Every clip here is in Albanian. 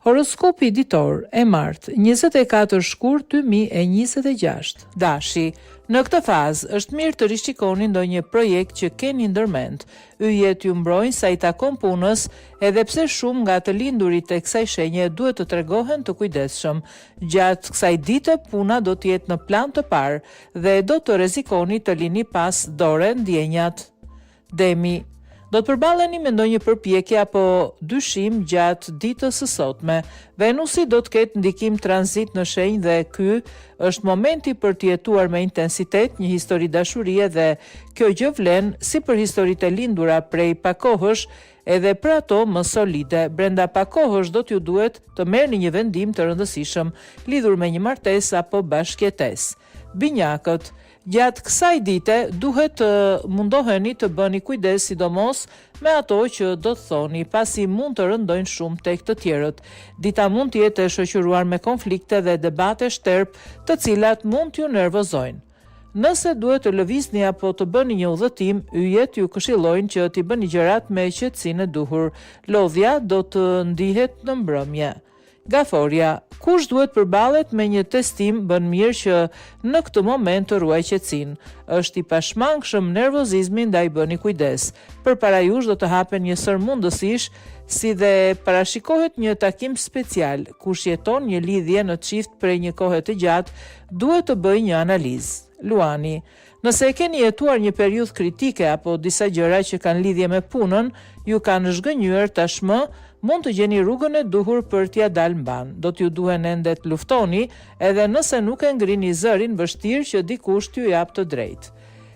Horoskopi ditor e martë, 24 shkurt 2026. Dashi, në këtë fazë është mirë të rishikoni ndonjë projekt që keni ndërmend. Yjet ju mbrojnë sa i takon punës, edhe pse shumë nga të lindurit e kësaj shenje duhet të tregohen të kujdesshëm. Gjatë kësaj dite puna do të jetë në plan të parë dhe do të rrezikoni të lini pas dore ndjenjat. Demi, do të përballeni me ndonjë përpjekje apo dyshim gjatë ditës së sotme. Venusi do të ketë ndikim tranzit në shenjë dhe ky është momenti për të jetuar me intensitet një histori dashurie dhe kjo gjë vlen si për historitë e lindura prej pak kohësh, edhe për ato më solide. Brenda pak kohësh do t'ju duhet të merrni një vendim të rëndësishëm lidhur me një martesë apo bashkëjetesë. Binjakët, gjatë kësaj dite duhet të mundoheni të bëni kujdes sidomos me ato që do të thoni, pasi mund të rëndojnë shumë tek të tjerët. Dita mund të jetë e shoqëruar me konflikte dhe debate shtërp, të cilat mund t'ju nervozojnë. Nëse duhet të lëvizni apo të bëni një udhëtim, yjet ju këshillojnë që t'i bëni gjërat me qetësinë e duhur. Lodhja do të ndihet në mbrëmje. Gaforia, kush duhet përballet me një testim bën mirë që në këtë moment të ruaj qetësinë. Është i pashmangshëm nervozizmi, ndaj bëni kujdes. Përpara jush do të hapen një sër mundësish, si dhe parashikohet një takim special. Kush jeton një lidhje në çift prej një kohe të gjatë, duhet të bëjë një analizë. Luani, nëse e keni jetuar një periudhë kritike apo disa gjëra që kanë lidhje me punën, ju kanë zhgënjur tashmë, mund të gjeni rrugën e duhur për t'ia dalë mban. Do t'ju duhen ende të luftoni, edhe nëse nuk e ngrini zërin, vështirë që dikush t'ju jap të drejtë.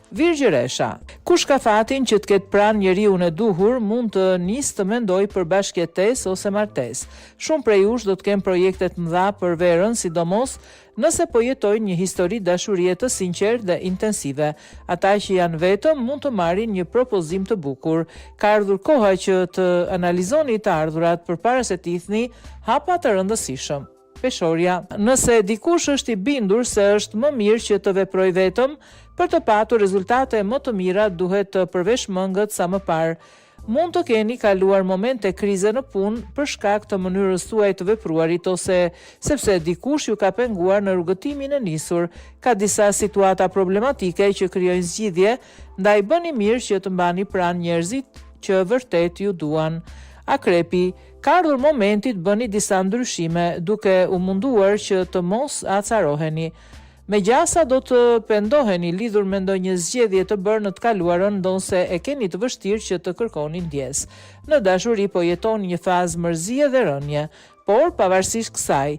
Virgjëresha, kush ka fatin që të ketë pranë njeriu e duhur, mund të nisë të mendoj për bashkëjetesë ose martesë. Shumë prej jush do të kenë projekte të mëdha për verën, sidomos nëse po jetojnë një histori dashurie të sinqertë dhe intensive. Ata që janë vetëm mund të marrin një propozim të bukur. Ka ardhur koha që të analizoni të ardhurat përpara se të hidhni hapa të rëndësishëm. Peshorja, nëse dikush është i bindur se është më mirë që të veproj vetëm, për të patur rezultate më të mira duhet të përveshmëngët sa më parë. Mund të keni kaluar momente krize në punë për shkak të mënyrës tuaj të vepruarit ose sepse dikush ju ka penguar në rrugëtimin e nisur. Ka disa situata problematike që krijojnë zgjidhje, ndaj bëni mirë që të mbani pranë njerëzit që vërtet ju duan. Akrepi, ka ardhur momenti të bëni disa ndryshime, duke u munduar që të mos acaroheni. Me gjasa do të pendoheni lidhur me ndonjë zgjedhje të bërë në të kaluarën, ndonse e keni të vështirë që të kërkoni ndjes. Në dashuri po jetoni një fazë mërzie dhe rënje, por pavarësisht kësaj,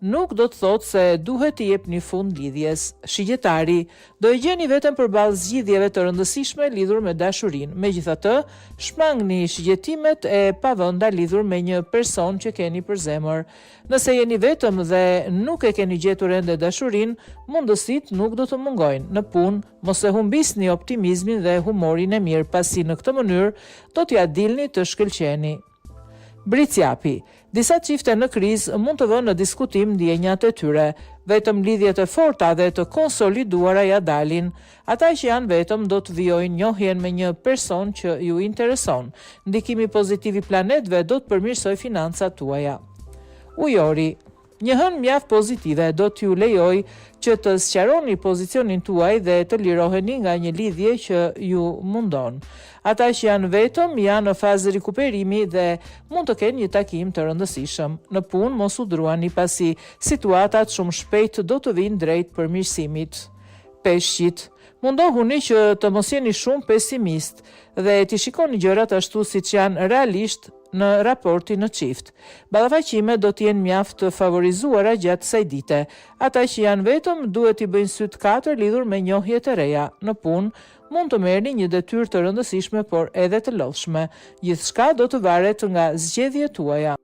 nuk do të thotë se duhet t'i jepni fund lidhjes. Shigjetari, do e gjeni vetëm përballë zgjidhjeve të rëndësishme lidhur me dashurinë. Megjithatë, shmangni shigjetimet e pavënda lidhur me një person që keni për zemër. Nëse jeni vetëm dhe nuk e keni gjetur ende dashurinë, mundësitë nuk do të mungojnë. Në punë, mos e humbisni optimizmin dhe humorin e mirë, pasi në këtë mënyrë do t'ja dilni të shkëlqeni. Bricjapi, disa çifte në krizë mund të vënë në diskutim ndjenjat e tyre. Vetëm lidhjet e forta dhe të konsoliduara ja dalin. Ata që janë vetëm do të vijojnë njohjen me një person që ju intereson. Ndikimi pozitiv i planetëve do të përmirësoj financat tuaja. Ujori, një hënë mjaft pozitive do t'ju lejoj që të sqaroni pozicionin tuaj dhe të liroheni nga një lidhje që ju mundon. Ata që janë vetëm janë në fazë rikuperimi dhe mund të kenë një takim të rëndësishëm. Në punë mos u druani, pasi situatat shumë shpejt do të vinë drejt përmirësimit. Peshqit, mundohuni që të mos jeni shumë pesimist dhe t'i shikoni gjërat ashtu siç janë realisht në raportin në çift. Ballafaqime do t'jenë mjaft të favorizuara gjatë kësaj dite. Ata që janë vetëm duhet i bëjnë sy të katër lidhur me njohje të reja. Në punë mund të merrni një detyrë të rëndësishme, por edhe të lodhshme. Gjithçka do të varet nga zgjedhjet tuaja.